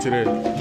retirer.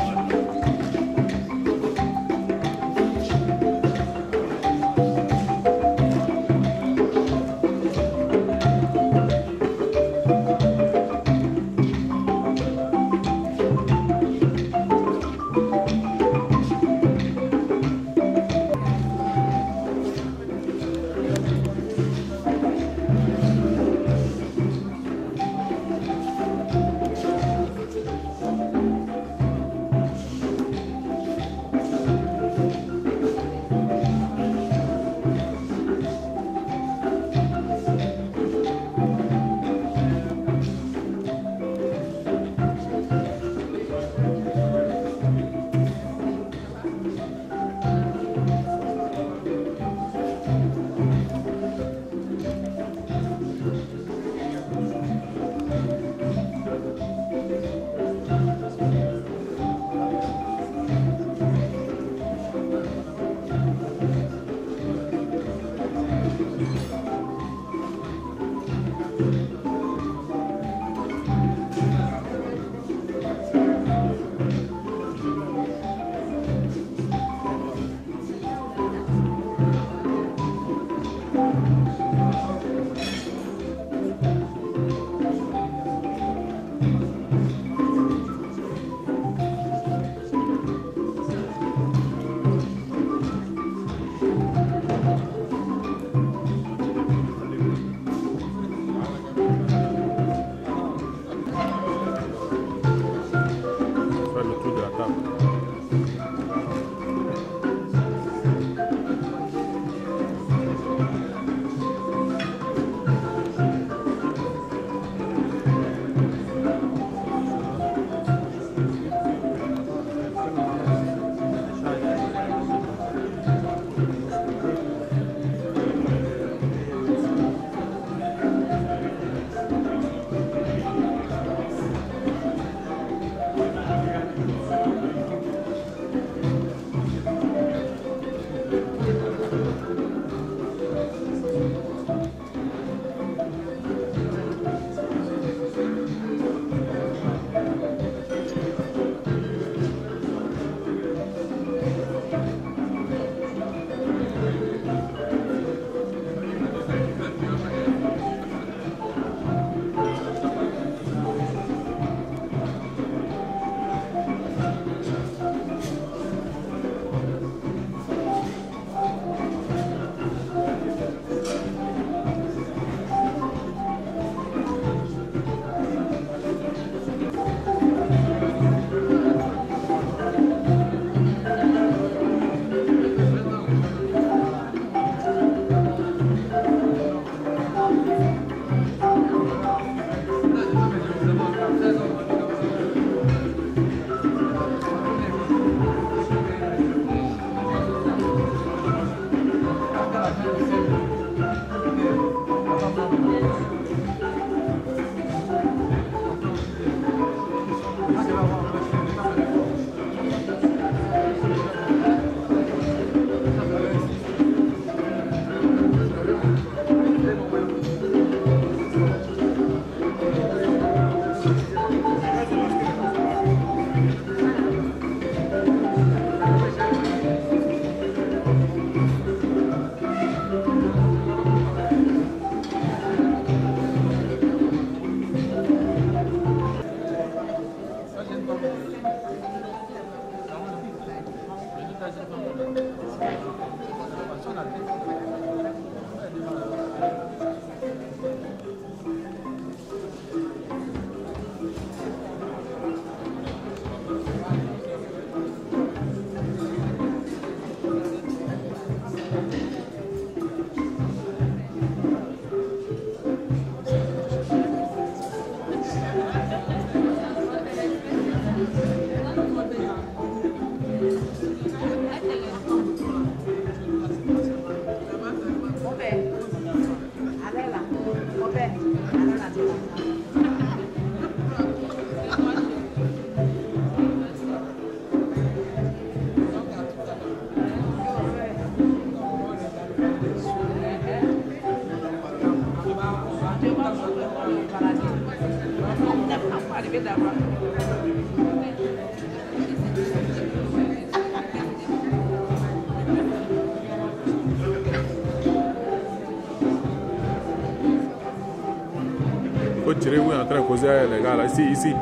peux tirer où est en train de causer les gars là. Ici, ici.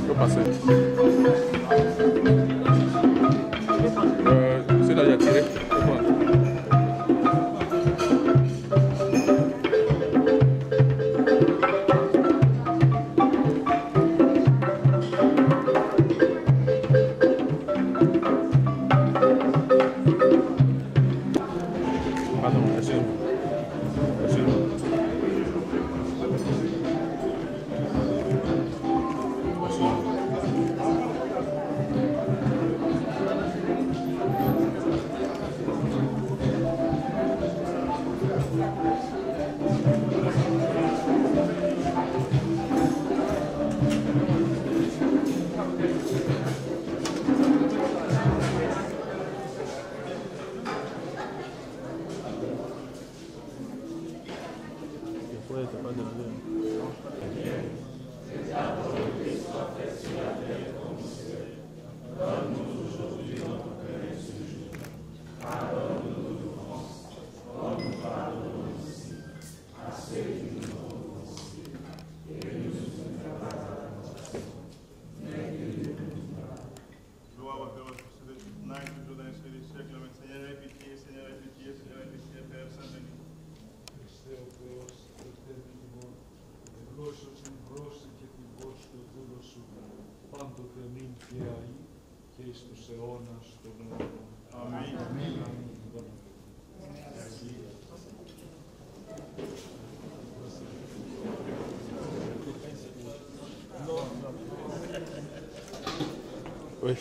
Je peux passer. C'est là, il a tiré. Oui.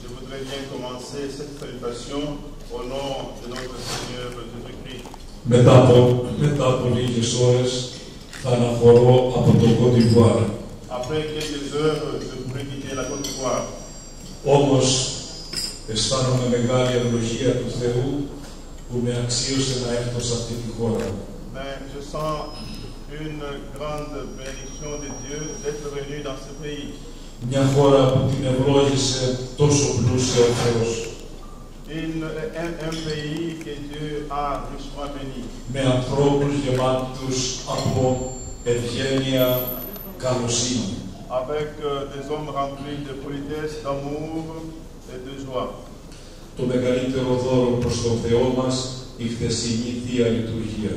Je voudrais bien commencer cette salutation au nom de notre Seigneur Jésus-Christ. Après quelques heures, je pourrais quitter la Côte d'Ivoire. Όμως αισθάνομαι μεγάλη ευλογία του Θεού που με αξίωσε να έρθω σε αυτή τη χώρα. Mais je sens une grande bénédiction de Dieu d'être venu dans ce pays. Μια χώρα που την ευλόγησε τόσο πλούσια ο Θεός. Un pays que Dieu a richement béni. Με ανθρώπους γεμάτους από ευγένεια, καλοσύνη. Avec des hommes remplis de politesse, d'amour et de joie. Το μεγαλύτερο δώρο προς τον Θεό μας, η χθεσινή Θεία Λειτουργία.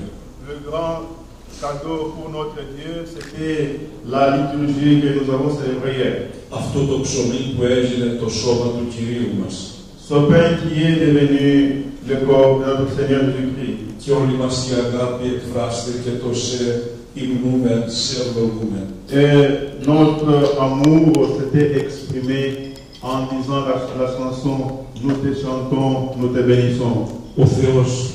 Le grand cadeau pour notre Dieu, c'était la liturgie que nous avons célébrée hier. Αυτό το ψωμί που έγινε το σώμα του Κυρίου μας. Ce pain qui est devenu le corps de notre Seigneur Jésus-Christ. Και όλη μας η αγάπη εκφράστηκε το σε υμνούμε, σε ευλογούμε. Et notre amour s'était exprimé en disant la chanson nous te chantons, nous te bénissons. Ο Θεός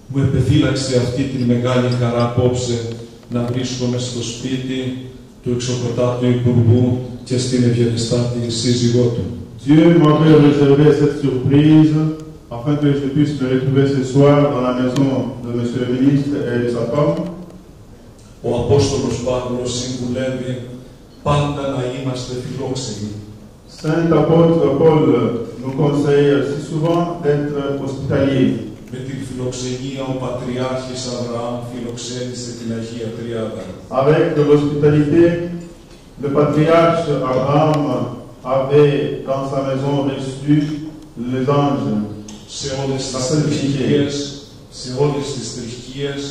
μου επεφύλαξε αυτή τη μεγάλη χαρά απόψε να βρίσκομαι στο σπίτι του εξοχωτάτου Υπουργού και στην ευγενιστάτη σύζυγό του. Dieu m'avait réservé cette surprise afin que je puisse me retrouver ce soir dans la maison de M. le ministre et de sa femme. Ο Απόστολος Παύλος συμβουλεύει πάντα να είμαστε φιλόξενοι. Saint apôtre Paul nous conseille si souvent d'être hospitaliers. Με την φιλοξενία ο Πατριάρχης Αβραάμ φιλοξένησε την Αγία Τριάδα. Avec de l'hospitalité, le patriarche Abraham avait dans sa maison reçu les anges. Σε όλες τις θρησκείες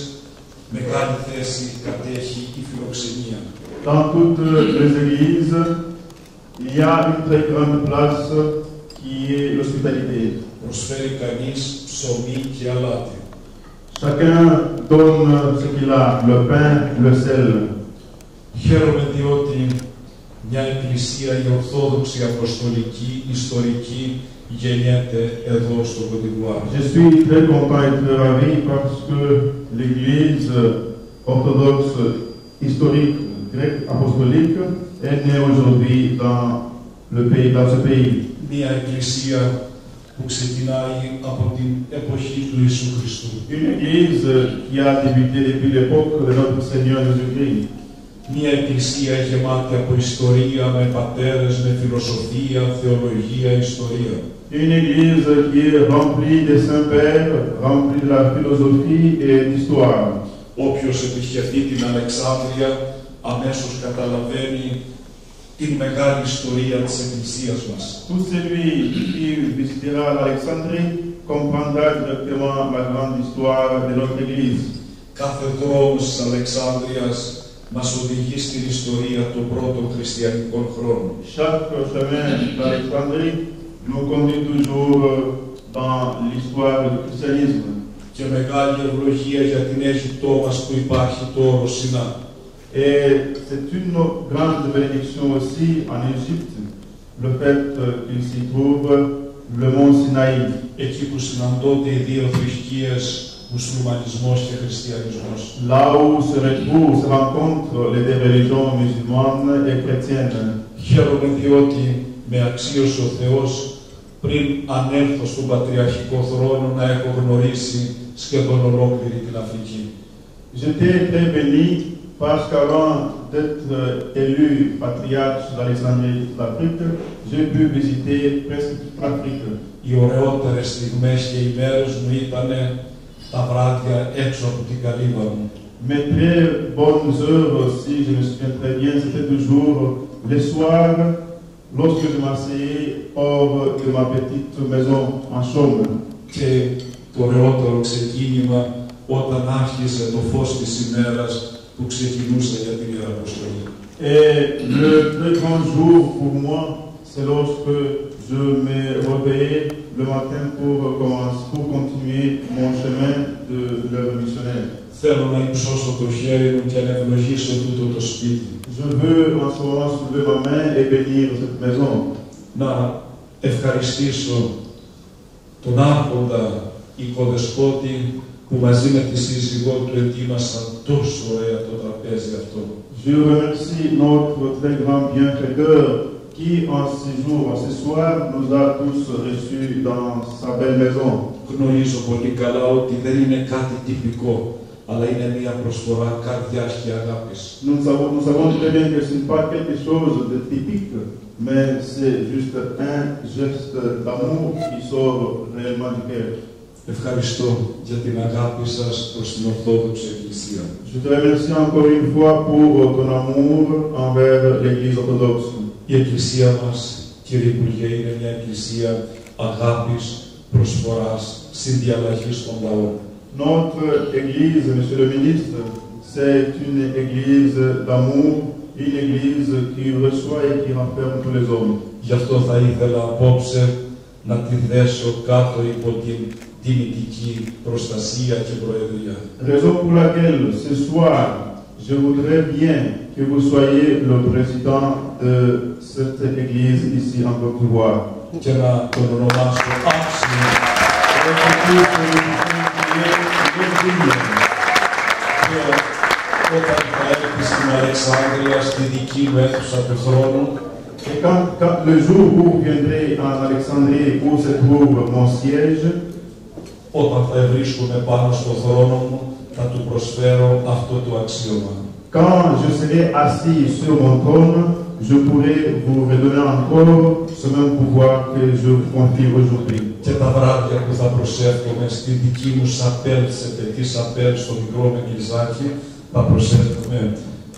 μεγάλη θέση κατέχει η φιλοξενία. Dans toutes les églises, il y a une très grande place qui est l'hospitalité. Προσφέρει κανείς ψωμί και αλάτι. Chacun donne ce qu'il a, le pain, le sel. Χαίρομαι διότι μια εκκλησία η Ορθόδοξη Αποστολική Ιστορική γεννιέται εδώ στο Κοντιβουάρ. Je suis très content et très ravi parce que l'église orthodoxe historique grecque apostolique est née aujourd'hui dans ce pays. Μια εκκλησία που ξεκινάει από την εποχή του Ιησού Χριστού. Une église qui a débuté depuis l'époque de notre Seigneur Jésus-Christ. Μια εκκλησία γεμάτη από ιστορία, με πατέρες, με φιλοσοφία, θεολογία, ιστορία. Une église qui est remplie des saints-pères, remplie de la philosophie et d'histoire. Όποιος επισκεφτεί την Αλεξάνδρεια αμέσως καταλαβαίνει την μεγάλη ιστορία της Εκκλησίας μας. Tout celui qui visitera l'Alexandrie comprendra directement la grande histoire de notre église. Κάθε δρόμος της Αλεξάνδρειας μας οδηγεί στην ιστορία των πρώτων χριστιανικών χρόνων. Chaque chemin d'Alexandrie nous conduit toujours dans l'histoire du christianisme. Και μεγάλη ευλογία για την Αίγυπτό μας που υπάρχει το όρος Σινά. Et c'est une grande bénédiction aussi en Égypte, le fait qu'il s'y trouve le mont Sinaï. Εκεί που συναντώνται οι δύο θρησκείες, μουσουλμανισμός και χριστιανισμός. Là où se rencontrent les deux religions musulmanes et chrétiennes. Χαίρομαι διότι με αξίωσε ο Θεός πριν ανέλθω στον Πατριαρχικό θρόνο να έχω γνωρίσει σχεδόν ολόκληρη την Αφρική. J'étais très béni parce qu'avant d'être élu patriarche d'Alexandrie d'Afrique, j'ai pu visiter presque toute l'Afrique. Οι ωραιότερες στιγμές και οι μέρες μου ήταν τα βράδια έξω από την καλύβα μου. Mes très bonnes heures aussi, je me souviens très bien, c'était toujours les soirs lorsque je m'asseyais hors de ma petite maison en chaume. Και το ωραιότερο ξεκίνημα όταν άρχισε το φως της ημέρας που ξεκινούσε για την Ιεραποστολή. Et le très grand jour pour moi, c'est lorsque je me réveillais le matin pour continuer mon chemin de l'œuvre missionnaire. Θέλω να υψώσω το χέρι μου και να ευλογήσω τούτο το σπίτι. Je veux en ce moment soulever ma main et bénir cette maison. Να ευχαριστήσω τον Άρχοντα Οικοδεσπότη που μαζί με τη σύζυγό του ετοίμασαν τόσο ωραία το τραπέζι αυτό. Je remercie notre très grand bienfaiteur qui en ce jour, en ce soir, nous a tous reçus dans sa belle maison. Γνωρίζω πολύ καλά ότι δεν είναι κάτι τυπικό, αλλά είναι μια προσφορά καρδιάς και αγάπης. Nous savons très bien que ce n'est pas quelque chose de typique, mais c'est juste un geste d'amour qui sort réellement du cœur. Ευχαριστώ για την αγάπη σας προς την Ορθόδοξη Εκκλησία. Je te remercie encore une fois pour ton amour envers l'Église orthodoxe. Η Εκκλησία μας, κύριε Υπουργέ, είναι μια εκκλησία αγάπης, προσφοράς, συνδιαλλαγής των λαών. Notre Église, Monsieur le Ministre, c'est une Église d'amour, une Église qui reçoit et qui renferme tous les hommes. Γι' αυτό θα ήθελα απόψε να τη θέσω κάτω υπό την τιμητική προστασία και προεδρία. Raison pour laquelle ce soir, je voudrais bien que vous soyez le président de cette Église ici en Côte d'Ivoire. Και να τον ονομάσω άξιο. Όταν θα έρθει στην Αλεξάνδρεια, στη δική μου αίθουσα του χρόνου, Et quand le jour où vous viendrez en Alexandrie, où se trouve mon siège, όταν θα βρίσκομαι πάνω στο θρόνο μου, θα του προσφέρω αυτό το αξίωμα. quand je serai assis sur mon trône, je pourrai vous redonner encore ce même pouvoir que je vous confie aujourd'hui. Και τα βράδια που θα προσεύχομαι στη δική μου σαπέλ, σε πετή σαπέλ, στο μικρό με κιζάκι, θα προσεύχομαι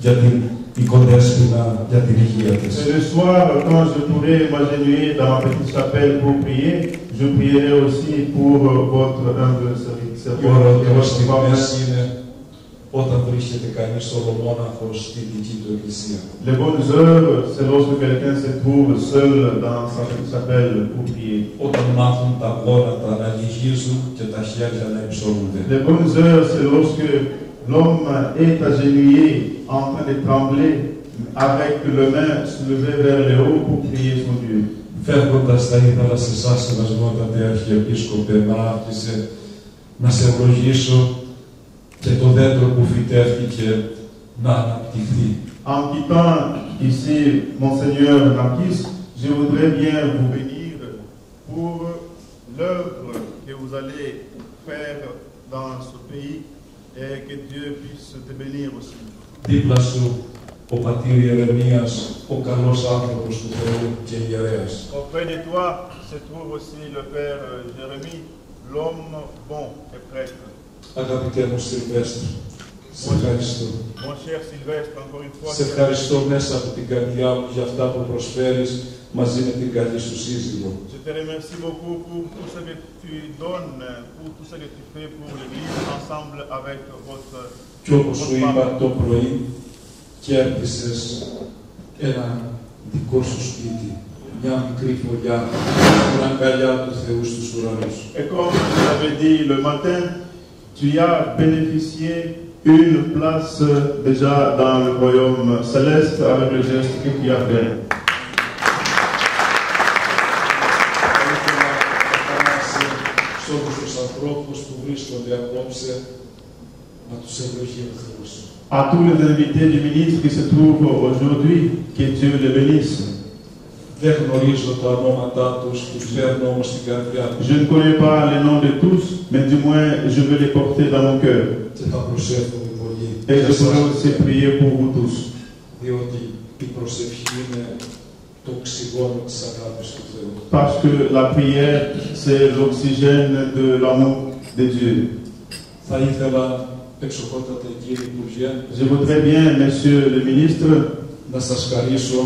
για την οικοδέσποινα για την υγεία της. Et le soir, quand je pourrai m'agenouiller dans ma petite chapelle pour prier, je prierai aussi pour votre humble Οι serviteur et ωραιότερες votre στιγμές femme. είναι όταν βρίσκεται κανείς ολομόναχος στη δική του εκκλησία. Les bonnes heures, c'est lorsque quelqu'un se trouve seul dans sa petite chapelle pour prier. Όταν μάθουν τα γόνατα να λυγίζουν και τα χέρια να υψώνονται. Les bonnes heures, c'est lorsque l'homme est agenouillé, en train de trembler, avec les mains soulevées vers le haut pour prier son Dieu. Φεύγοντας θα ήθελα σε εσάς, σεβασμότατε Αρχιεπίσκοπε, να σε ευλογήσω και το δέντρο που φυτεύτηκε να αναπτυχθεί. En quittant ici Monseigneur Marquis, je voudrais bien vous bénir pour l'œuvre que vous allez faire dans ce pays et que Dieu puisse te bénir aussi. Δίπλα σου ο πατήρ Ιερεμίας, ο καλός άνθρωπος του Θεού και ιερέας. Auprès de toi se trouve aussi le Père Jérémie, l'homme bon et prêtre. Αγαπητέ μου Σιλβέστρ, σε ευχαριστώ. Mon cher Sylvestre, encore une fois, Σε ευχαριστώ μέσα από την καρδιά μου για αυτά που προσφέρεις μαζί με την καλή σου σύζυγο. je te remercie beaucoup pour tout ce que tu donnes, pour tout ce que tu fais pour l'Église, ensemble avec votre... Και όπως σου είπα το πρωί, κέρδισες ένα δικό σου σπίτι, μια μικρή φωλιά, την αγκαλιά του Θεού στους ουρανούς. Et comme je l'avais dit le matin, tu as bénéficié une place déjà dans le royaume céleste avec le geste que tu as fait. Σε όλους τους ανθρώπους που βρίσκονται απόψε, να τους ευλογεί ο Θεός. À tous les invités du ministre qui se trouvent aujourd'hui, que Dieu les bénisse. Δεν γνωρίζω τα ονόματά τους, τους παίρνω όμως στην καρδιά τους. Je ne connais pas les noms de tous, mais du moins je vais les porter dans mon cœur. Και θα προσεύχομαι πολύ. Et je pourrai aussi prier pour vous tous. Διότι η προσευχή είναι το οξυγόνο της αγάπης του Θεού. Parce que la prière, c'est l'oxygène de l'amour de Dieu. Θα ήθελα, εξοχότατε κύριε Υπουργέ, Je voudrais bien, Monsieur le ministre, να σας χαρίσω,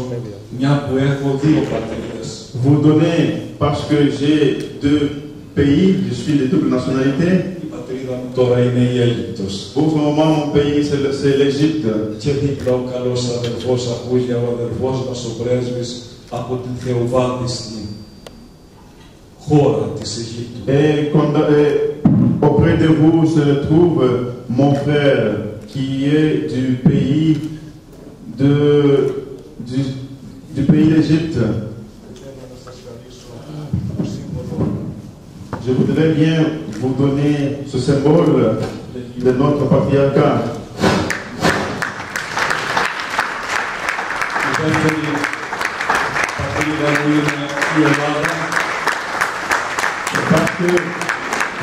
μια που έχω δύο πατρίδες. vous donner, parce que j'ai deux pays, je suis de double nationalité. Η πατρίδα μου τώρα είναι η Αίγυπτος. Pour le moment, mon pays, c'est l'Égypte. Και δίπλα ο καλός αδερφός Αχούγια, ο αδερφός μας ο πρέσβης, από την θεοβάτιστη χώρα της Αιγύπτου. Et auprès de vous se trouve mon frère qui est du pays d'Égypte. Je voudrais bien vous donner ce symbole de notre patriarcat. Η δεύτερη πατρίδα μου είναι η Ελλάδα. Parce que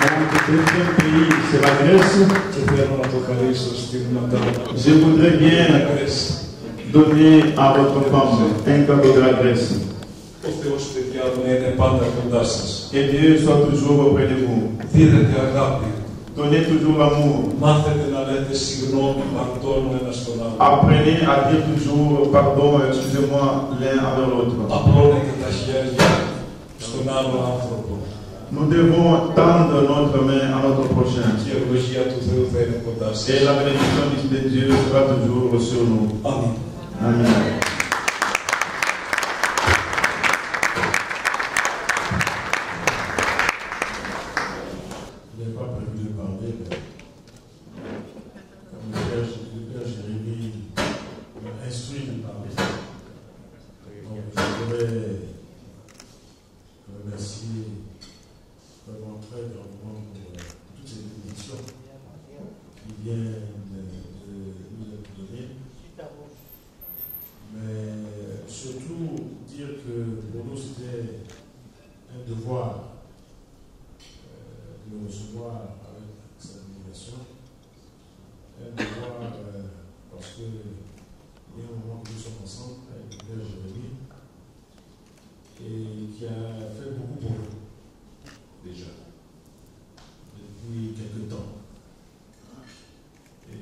mon deuxième pays, c'est la Grèce. Και θέλω να το χαρίσω στην Μαντάλα. Je voudrais bien donner à votre femme un cadeau de la Grèce. Ο Θεός, παιδιά μου, να είναι πάντα κοντά σας. Et Dieu soit toujours auprès de vous. Δίδετε αγάπη. Donnez toujours l'amour. Μάθετε να λέτε συγγνώμη, παρτώνω ένας στον άλλο. Apprenez à dire toujours pardon, excusez-moi l'un avec l'autre. Απλώνετε τα χέρια στον άλλο άνθρωπο. Nous devons tendre notre main à notre prochain. Και η ευλογία του Θεού θα είναι κοντά σας. Et la bénédiction de Dieu sera toujours sur nous. Αμήν. Amen. Je n'ai pas prévu de parler, mais comme le Père Jérémie m'a instruit de parler. Donc je voudrais remercier vraiment très grandement pour toutes ces bénédictions qui viennent de nous être données. Mais surtout dire que pour nous c'était un devoir de le recevoir avec cette délégation. Un devoir parce que il y a un moment que nous sommes ensemble avec le Père Jérémie et qui a fait beaucoup pour nous déjà depuis quelques temps. Et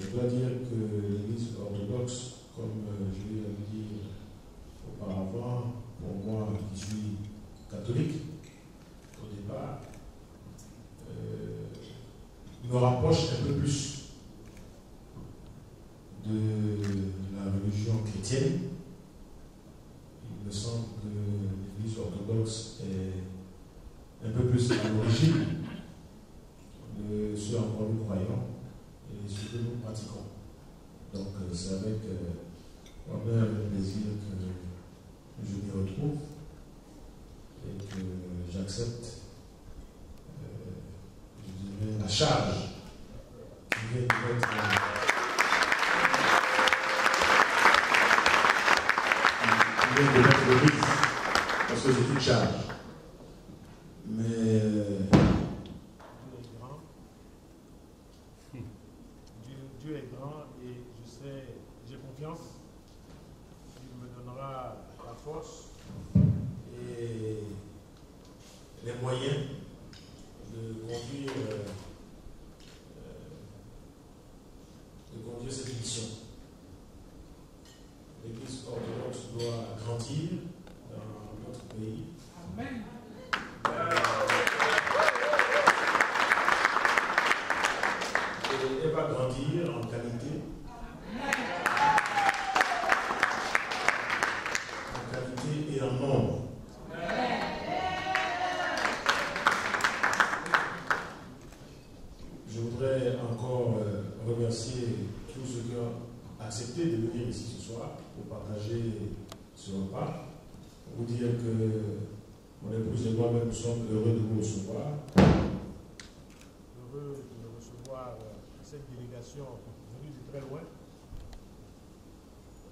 je dois dire que l'Église orthodoxe me rapproche un peu plus de la religion chrétienne. Il me semble que l'Église orthodoxe est un peu plus à l'origine de ce en quoi nous croyons et ce que nous pratiquons. Donc c'est avec honneur et plaisir que je m'y retrouve et que j'accepte la charge qui vient d'être remise, parce que c'est une charge. Mais Dieu est grand et je sais, j'ai confiance qu'il me donnera la force et les moyens de conduire cette mission. L'Église orthodoxe doit grandir dans notre pays. Amen. Elle va grandir en qualité. En qualité et en nombre. Je voudrais encore remercier tous ceux qui ont accepté de venir ici ce soir pour partager ce repas. Pour vous dire que mon épouse et moi-même sommes heureux de vous recevoir. Heureux de recevoir cette délégation venue de très loin.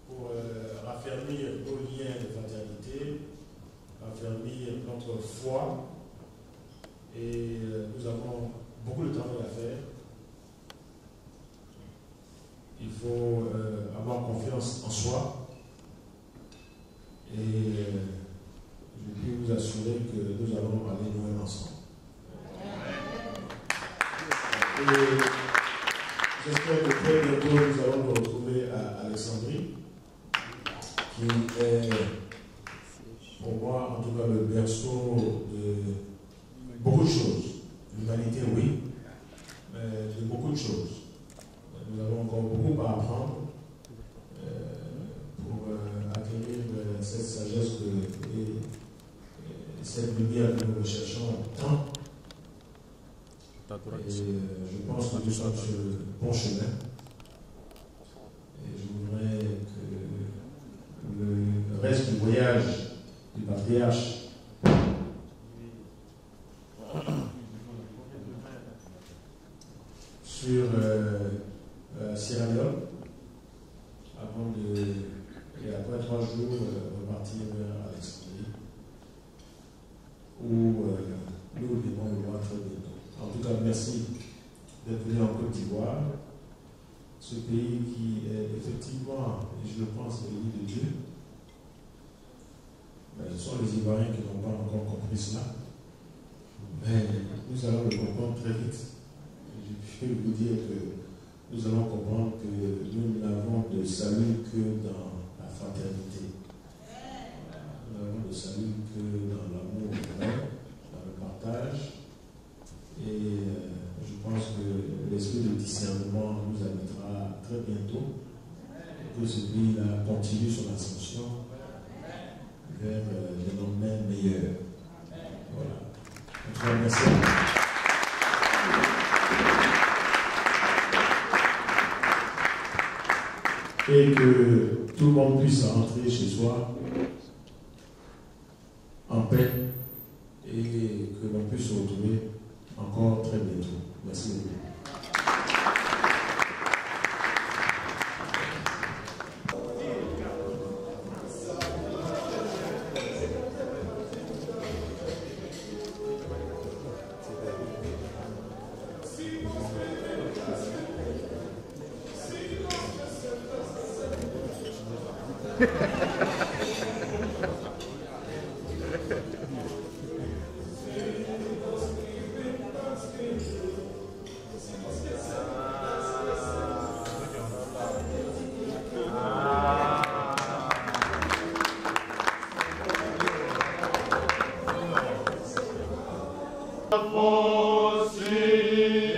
Pour raffermir nos liens de fraternité, raffermir notre foi. Et nous avons beaucoup de travail à faire. Il faut avoir confiance en soi. Et je peux vous assurer que nous allons aller loin ensemble. Et j'espère que très bientôt nous allons nous retrouver à Alexandrie, qui est pour moi en tout cas le berceau de beaucoup de choses. L'humanité, oui, mais de beaucoup de choses. Nous avons encore beaucoup à apprendre pour acquérir cette sagesse et cette lumière que nous recherchons tant. Et je pense que nous sommes sur le bon chemin. Et je voudrais que le reste du voyage du patriarche sur Sierra Leone, et après 3 jours, repartir vers Alexandrie, où nous devons le voir très bientôt. En tout cas, merci d'être venu en Côte d'Ivoire, ce pays qui est effectivement, et je le pense, l'ennemi de Dieu. Mais ce sont les Ivoiriens qui n'ont pas encore compris cela. Mais nous allons le comprendre très vite. Je peux vous dire que nous allons comprendre que nous n'avons de salut que dans la fraternité. Nous n'avons de salut que dans l'amour vrai, dans le partage. Et je pense que l'esprit de discernement nous habitera très bientôt et que ce pays-là continue son ascension vers des domaines meilleurs. Voilà. Je vous remercie. Et que tout le monde puisse rentrer chez soi en paix et que l'on puisse se retrouver encore très bientôt. Merci beaucoup. Você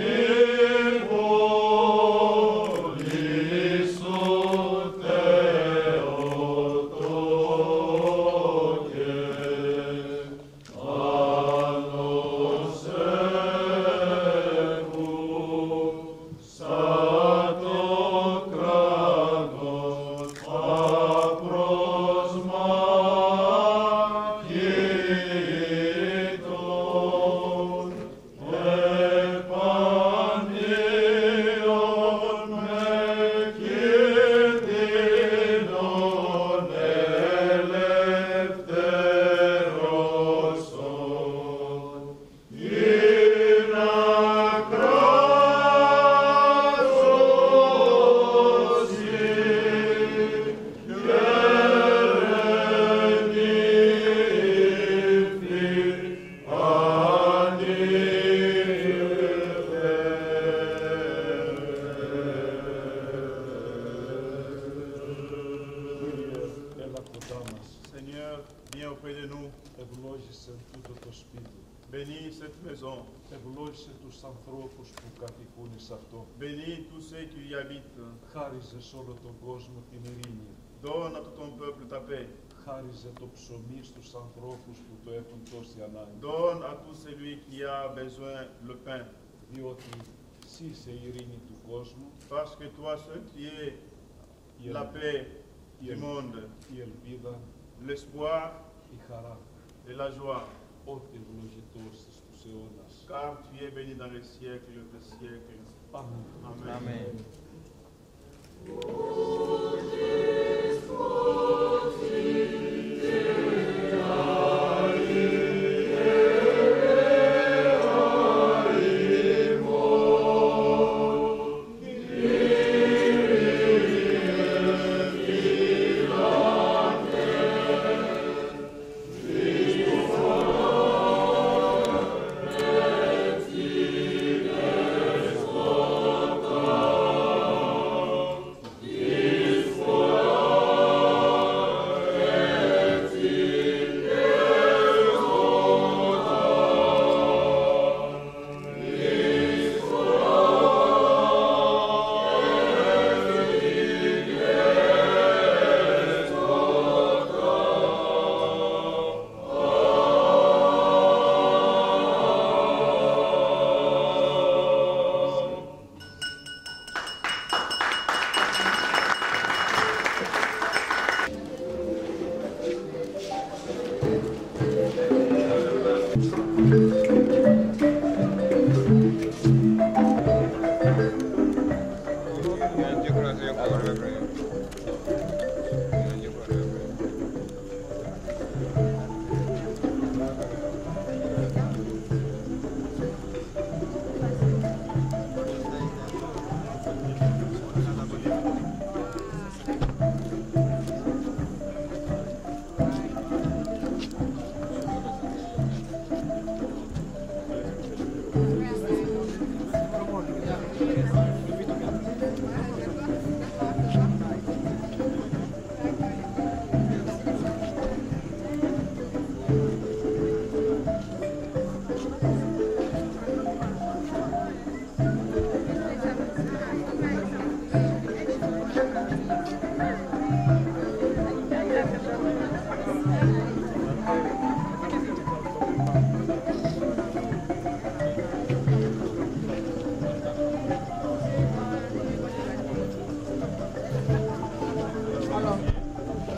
cette maison. Ευλόγησε τους ανθρώπους που κατοικούν σε αυτό. Bénis tous ceux qui y habitent. Χάριζε σε όλο τον κόσμο την ειρήνη. Donne à tout ton peuple ta paix. Χάριζε το ψωμί στους ανθρώπους που το έχουν τόση ανάγκη. Donne à tout celui qui a besoin le pain. Διότι εσύ είσαι η ειρήνη του κόσμου, Parce que toi, seul qui es la paix du monde, η ελπίδα, l'espoir η χαρά. et la joie. Ό,τι ευλογητός στους αιώνας. Car tu es béni dans les siècles des siècles. Αμήν. Amen. Amen.